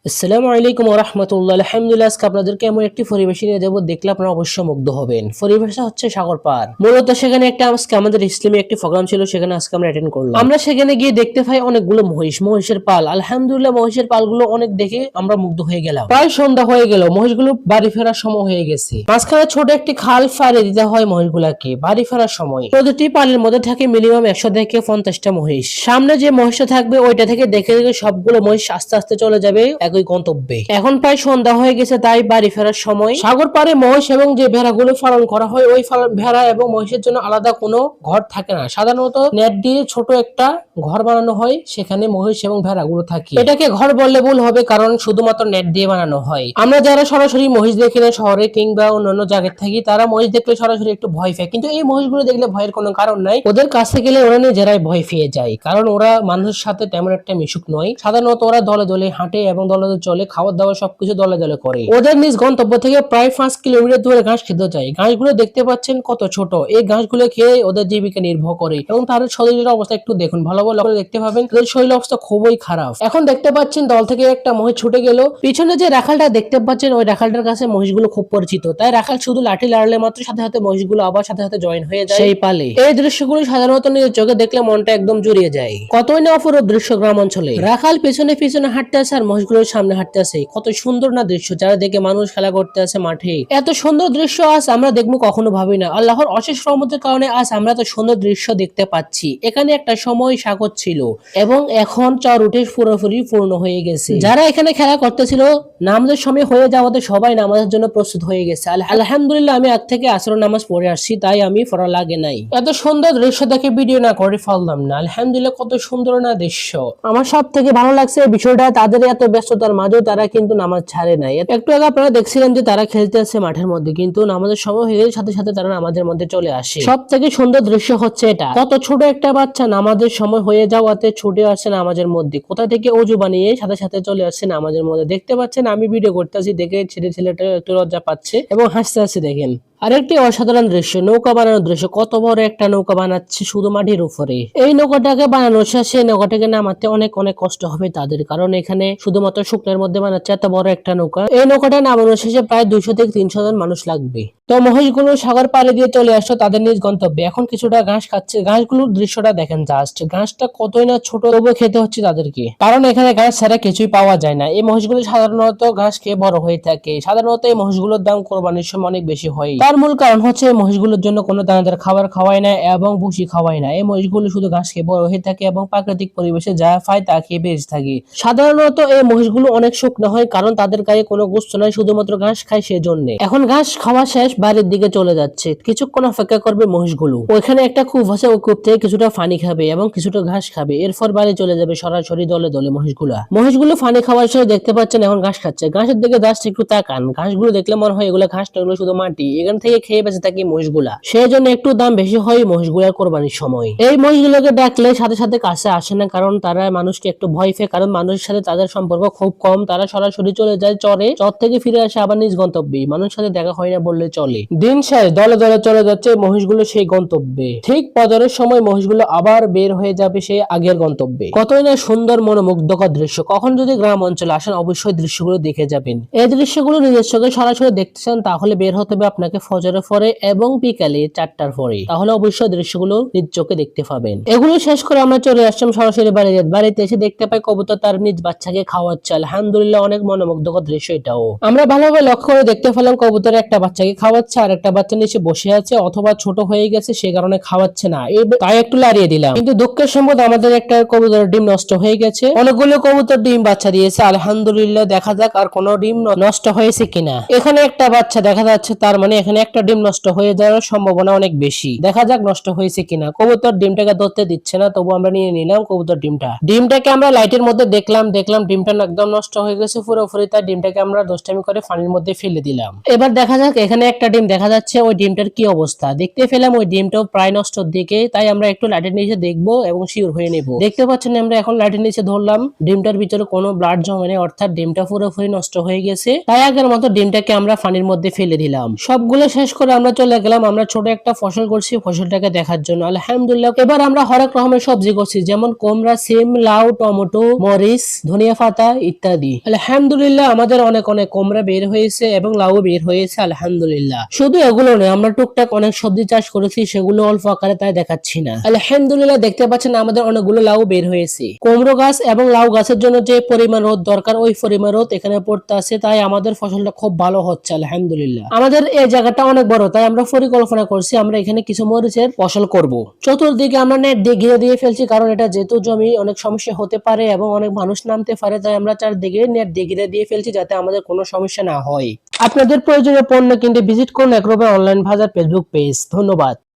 আসসালামু আলাইকুম ওয়া রাহমাতুল্লাহ। আলহামদুলিল্লাহ, আজকে আপনাদেরকে এমন একটি পরিবেশে নিয়ে যাবো, দেখলে আপনারা অবশ্যই মুগ্ধ হবেন। পরিবেশটা হচ্ছে সাগর পার। মূলত সেখানে আজকে আমাদের ইসলামী একটি প্রোগ্রাম ছিল, সেখানে আজকে আমরা অ্যাটেন্ড করলাম। আমরা সেখানে গিয়ে দেখতে পাই অনেকগুলো মহিষের পাল। আলহামদুলিল্লাহ, মহিষের পালগুলো অনেক দেখে আমরা মুগ্ধ হয়ে গেলাম। প্রায় সন্ধ্যা হয়ে গেল, মহিষগুলো বাড়ি ফেরার সময় হয়ে গেছে। মাঝখানে ছোট একটি খাল ফাড়ে দিতে হয় মহিষগুলাকে বাড়ি ফেরার সময়। প্রতিটি পালের মধ্যে থাকে মিনিমাম 100 থেকে 50টা মহিষ। সামনে যে মহিষটা থাকবে ওইটা থেকে দেখে দেখে সবগুলো মহিষ আস্তে আস্তে চলে যাবে একই গন্তব্যে। এখন প্রায় সন্ধ্যা হয়ে গেছে, তাই বাড়ি ফেরার সময় সাগর পাড়ে মহিষ এবং যে ভেড়াগুলো পালন করা হয় ওই ভেড়া এবং মহিষের জন্য আলাদা কোনো ঘর থাকে না। সাধারণত নেট দিয়ে ছোট একটা ঘর বানানো হয়, সেখানে মহিষ এবং ভেড়াগুলো থাকে। এটাকে ঘর বললে ভুল হবে, কারণ শুধুমাত্র নেট দিয়ে বানানো হয়। আমরা যারা সরাসরি মহিষ দেখি না শহরে কিংবা অন্যান্য জায়গায় থাকি, তারা মহিষ দেখলে সরাসরি একটু ভয় পায়, কিন্তু এই মহিষগুলো দেখলে ভয়ের কোনো কারণ নাই। ওদের কাছে গেলে ওরা নিজেরাই ভয় পেয়ে যায়, কারণ ওরা মানুষের সাথে তেমন একটা মিশুক নয়। সাধারণত ওরা দলে দলে হাঁটে এবং দলে দলে চলে, খাওয়া দাওয়া সবকিছু দলে দলে করে। ওদের নিজ গন্তব্য থেকে প্রায় 5 কিলোমিটার দূরে ঘাস খেতে যায়। ঘাসগুলো দেখতে পাচ্ছেন কত ছোট। এই ঘাসগুলো খেয়ে ওদের জীবিকা নির্ভর করে এবং তাদের শরীরের অবস্থা একটু দেখুন, ভালো করে দেখতে পাবেন, তাদের শরীরের অবস্থা খুবই খারাপ। এখন দেখতে পাচ্ছেন দল থেকে একটা মহিষ ছুটে গেল। পিছনে যে রাখালটা দেখতে পাচ্ছেন, ওই রাখালটার কাছে মহিষগুলো খুব পরিচিত, তাই রাখাল শুধু লাঠি লাড়লে মাত্র সাথে সাথে মহিষগুলো আবার সাথে সাথে জয়েন হয়ে যায় সেই পালে। এই দৃশ্যগুলো সাধারণত নিজের চোখে দেখলে মনটা একদম জুড়িয়ে যায়। কতই না অপরূপ দৃশ্য গ্রাম অঞ্চলে। রাখাল পিছনে পিছনে হাঁটতে আছে আর মহিষগুলোর সামনে হাঁটতে আছে। কত সুন্দর না দৃশ্য, যারা দেখে মানুষ খেলা করতে আছে মাঠে। এত সুন্দর দৃশ্য আজ আমরা দেখবো কখনো ভাবি না। আল্লাহর অশেষ রহমতের কারণে আজ আমরা এত সুন্দর দৃশ্য দেখতে পাচ্ছি। এখানে একটা সময় সাগর ছিল এবং এখন চর উঠে পুরোপুরি পূর্ণ হয়ে গেছে। যারা এখানে খেলা করতেছিল নামাজের সময় হয়ে যাওয়াতে সবাই নামাজের জন্য প্রস্তুত হয়ে গেছে। আলহামদুলিল্লাহ, আমি আগ থেকে আসর নামাজ পড়ে আসছি, তাই আমি পড়া লাগে নাই। এত সুন্দর দৃশ্য দেখে ভিডিও না করে ফেললাম না। আলহামদুলিল্লাহ, কত সুন্দর না দৃশ্য। আমার সব থেকে ভালো লাগছে এই বিষয়টা, তাদের এত ব্যস্ততার মাঝেও তারা কিন্তু নামাজ ছাড়ে নাই। একটু আগে আপনারা দেখছিলেন যে তারা খেলতে আছে মাঠের মধ্যে, কিন্তু নামাজের সময় হয়ে গেলে সাথে সাথে তারা নামাজের মধ্যে চলে আসে। সব থেকে সুন্দর দৃশ্য হচ্ছে এটা, কত ছোট একটা বাচ্চা নামাজের সময় হয়ে যাওয়াতে ছুটে আসছে নামাজের মধ্যে। কোথা থেকে অজু বানিয়ে সাথে সাথে চলে আসছে নামাজের মধ্যে। দেখতে পাচ্ছেন আমি ভিডিও করতেছি, দেখে ছেলেটা একটু লজ্জা পাচ্ছে এবং হাসতে হাসতে দেখেন। আরেকটি অসাধারণ দৃশ্য, নৌকা বানানোর দৃশ্য। কত বড় একটা নৌকা বানাচ্ছে শুধু মাটির উপরে। এই নৌকাটাকে বানানোর শেষে নৌকাটাকে নামাতে অনেক অনেক কষ্ট হবে তাদের, কারণ এখানে শুধুমাত্র শুকনোর মধ্যে বানাচ্ছে এত বড় একটা নৌকা। এই নৌকাটা নামানোর শেষে প্রায় 200 থেকে 300 জন মানুষ লাগবে। তো মহিষগুলো সাগর পাড়ে দিয়ে চলে আসলো তাদের নিজ গন্তব্যে। এখন কিছুটা ঘাস খাচ্ছে। ঘাসগুলোর দৃশ্যটা দেখেন জাস্ট, ঘাসটা কতই না ছোট, তবুও খেতে হচ্ছে তাদেরকে, কারণ এখানে ঘাস ছাড়া কিছুই পাওয়া যায় না। এই মহিষগুলো সাধারণত ঘাস খেয়ে বড় হয়ে থাকে। সাধারণত এই মহিষগুলোর দাম কোরবানির সময় অনেক বেশি হয়। তার মূল কারণ হচ্ছে এই মহিষগুলোর জন্য কোনো দানাদার খাবার খাওয়ায় না এবং ভুসি খাওয়ায় না। এই মহিষগুলো শুধু ঘাস খেয়ে বড় হয়ে থাকে এবং প্রাকৃতিক পরিবেশে যা পায় তা খেয়ে বেঁচে থাকে। সাধারণত এই মহিষগুলো অনেক শুকনো হয়, কারণ তাদের গায়ে কোনো গোস্ত নাই, শুধুমাত্র ঘাস খায় সেজন্য। এখন ঘাস খাওয়া শেষ, বাড়ির দিকে চলে যাচ্ছে। কিছুক্ষণ অপেক্ষা করবে মহিষগুলো। ওইখানে একটা কূপ আছে, ওই কূপ থেকে কিছুটা পানি খাবে এবং কিছুটা ঘাস খাবে, এরপর বাড়ি চলে যাবে সরাসরি দলে দলে। মহিষগুলো পানি খাওয়ার সময় দেখতে পাচ্ছেন এখন ঘাস খাচ্ছে। ঘাসের দিকে জাস্ট একটু তাকান, ঘাসগুলো দেখলে মনে হয় এগুলো ঘাস না, এগুলো শুধু মাটি। এখান থেকে খেয়ে বেঁচে থাকে মহিষগুলা, সেই জন্য একটু দাম বেশি হয় মহিষগুলার কোরবানির সময়। এই মহিষগুলোকে ডাকলে সাথে সাথে কাছে আসে না, কারণ তারা মানুষকে একটু ভয় পায়, কারণ মানুষের সাথে তাদের সম্পর্ক খুব কম। তারা সরাসরি চলে যায় চরে, চর থেকে ফিরে আসে আবার নিজ গন্তব্যে। মানুষের সাথে দেখা হয় না বললে চলে। দিন শেষ, দলে দলে চলে যাচ্ছে মহিষগুলো সেই গন্তব্যে। ঠিক ফজরের সময় মহিষগুলো আবার বের হয়ে যাবে সেই আগের গন্তব্যে। কতই না সুন্দর মনোমুগ্ধকর দৃশ্য। কখন যদি গ্রাম অঞ্চলে আসেন অবশ্যই দৃশ্যগুলো দেখে যাবেন। এই দৃশ্যগুলো নিজের চোখে সরাসরি দেখতে চান তাহলে বের হতে হবে আপনাকে ফজরের পরে এবং বিকালে 4টার পরে, তাহলে অবশ্যই দৃশ্যগুলো নিজ চোখে দেখতে পাবেন। এগুলো শেষ করে আমরা চলে আসলাম সরাসরি বাড়িতে এসে দেখতে পাই কবুতর তার নিজ বাচ্চাকে খাওয়াচ্ছে। আলহামদুলিল্লাহ, অনেক মনোমুগ্ধকর দৃশ্য এটাও। আমরা ভালোভাবে লক্ষ্য করে দেখতে পেলাম কবুতর একটা বাচ্চাকে খাওয়াচ্ছে আর একটা বাচ্চা নিচে বসে আছে, অথবা ছোট হয়ে গেছে সে কারণে খাওয়াচ্ছে না, তাই একটু লাড়িয়ে দিলাম। কিন্তু দুঃখের সম্পদ আমাদের একটা কবুতরের ডিম নষ্ট হয়ে গেছে। অনেকগুলো কবুতর ডিম বাচ্চা দিয়েছে, আলহামদুলিল্লাহ। দেখা যাক আর কোনো ডিম নষ্ট হয়েছে কিনা। এখানে একটা বাচ্চা দেখা যাচ্ছে, তার মানে এখানে একটা ডিম নষ্ট হয়ে যাওয়ার সম্ভাবনা অনেক বেশি। দেখা যাক নষ্ট হয়েছে কিনা। কবুতর ডিমটাকে ধরতে দিচ্ছে না, তবু আমরা নিয়ে নিলাম কবুতর ডিমটাকে আমরা লাইটের মধ্যে দেখলাম ডিমটা একদম নষ্ট হয়ে গেছে পুরোপুরি। তাই ডিমটাকে আমরা 10টামি করে পানির মধ্যে ফেলে দিলাম। এবার দেখা যাক এখানে একটা ডিম দেখা যাচ্ছে, ওই ডিমটার কি অবস্থা দেখতে পেলাম। ওই ডিমটাও প্রায় নষ্টর দিকে, তাই আমরা একটু লাঠির নিচে দেখবো এবং শিওর হয়ে নেব। দেখতে পাচ্ছেন আমরা এখন লাঠির নিচে ধরলাম, ডিমটার ভিতরে কোনো ব্লাড জমে নেই, অর্থাৎ ডিমটা পুরোপুরি নষ্ট হয়ে গেছে। তাই আগের মতো ডিমটাকে আমরা পানির মধ্যে ফেলে দিলাম। সবগুলো শেষ করে আমরা চলে গেলাম, আমরা ছোট একটা ফসল করছি ফসলটাকে দেখার জন্য। আলহামদুলিল্লাহ এবার আমরা হরেক রকমের সবজি করছি, যেমন কুমড়া, সিম, লাউ, টমেটো, মরিচ, ধনিয়া পাতা ইত্যাদি। আলহামদুলিল্লাহ আমাদের অনেক অনেক কুমড়া বের হয়েছে এবং লাউ বের হয়েছে আলহামদুলিল্লাহ। শুধু এগুলো নয়, আমরা টুকটাক অনেক সবজি চাষ করেছি, সেগুলো অল্প আকারে তাই দেখাচ্ছি না। আলহামদুলিল্লাহ দেখতে পাচ্ছেন আমাদের অনেকগুলো লাউ বের হয়েছে। কুমড়ো গাছ এবং লাউ গাছের জন্য যে পরিমাণ রোদ দরকার ওই পরিমাণ রোদ এখানে পড়তে আছে, তাই আমাদের ফসলটা খুব ভালো হচ্ছে আলহামদুলিল্লাহ। আমাদের এই জায়গাটা অনেক বড়, তাই আমরা পরিকল্পনা করছি আমরা এখানে কিছু মরিচের ফসল করব। চতুর্দিকে আমরা নেট দিয়ে ঘিরে দিয়ে ফেলছি, কারণ এটা যেহেতু জমি অনেক সমস্যা হতে পারে এবং অনেক মানুষ নামতে পারে, তাই আমরা চারদিকে নেট দিয়ে ঘিরে দিয়ে ফেলছি যাতে আমাদের কোনো সমস্যা না হয়। আপনাদের প্রয়োজনীয় পণ্য কিনতে ভিজিট করুন এগ্রোবাই অনলাইন বাজার ফেসবুক পেজ। ধন্যবাদ।